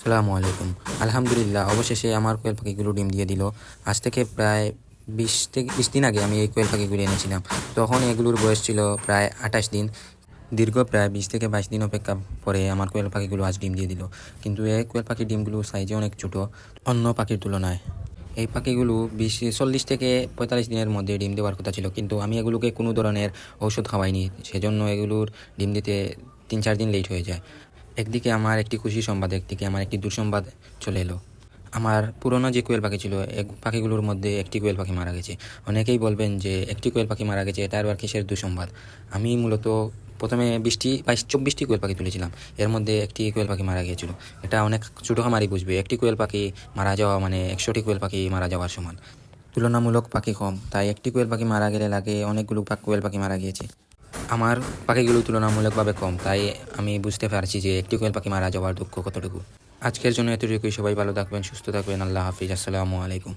আসসালামু আলাইকুম। আলহামদুলিল্লাহ, অবশেষে আমার কোয়েল পাখিগুলো ডিম দিয়ে দিল। আজ থেকে প্রায় 20 দিন আগে আমি এই কোয়েল পাখিগুলো এনেছিলাম। তখন এগুলোর বয়স ছিল প্রায় 28 দিন। দীর্ঘ প্রায় 20 থেকে 22 দিন অপেক্ষা পরে আমার কোয়েল পাখিগুলো আজ ডিম দিয়ে দিল। কিন্তু এই কোয়েল পাখির ডিমগুলো সাইজে অনেক ছোটো অন্য পাখির তুলনায়। এই পাখিগুলো 40 থেকে 45 দিনের মধ্যে ডিম দেওয়ার কথা ছিল, কিন্তু আমি এগুলোকে কোনো ধরনের ঔষধ খাওয়াইনি, সেজন্য এগুলোর ডিম দিতে 3-4 দিন লেট হয়ে যায়। একদিকে আমার একটি খুশি সংবাদ, একদিকে আমার একটি দুঃসংবাদ চলে এলো। আমার পুরনো যে কোয়েল পাখি ছিল, এক পাখিগুলোর মধ্যে একটি কোয়েল পাখি মারা গেছে। অনেকেই বলবেন যে একটি কোয়েল পাখি মারা গেছে, এটা আর কিসের দুঃসংবাদ। আমি মূলত প্রথমে 24টি কোয়েল পাখি তুলেছিলাম, এর মধ্যে একটি কোয়েল পাখি মারা গিয়েছিল। এটা অনেক ছোটো খামারই বুঝবে, একটি কোয়েল পাখি মারা যাওয়া মানে 100টি কোয়েল পাখি মারা যাওয়ার সমান। তুলনামূলক পাখি কম, তাই একটি কোয়েল পাখি মারা গেলে লাগে অনেকগুলো কোয়েল পাখি মারা গিয়েছে। আমার পাখিগুলো তুলনামূলকভাবে কম, তাই আমি বুঝতে পারছি যে একটি কোয়েল পাখি মারা যাওয়ার দুঃখ কতটুকু। আজকের জন্য এতটুকুই। সবাই ভালো থাকবেন, সুস্থ থাকবেন। আল্লাহ হাফিজ। আসসালামু আলাইকুম।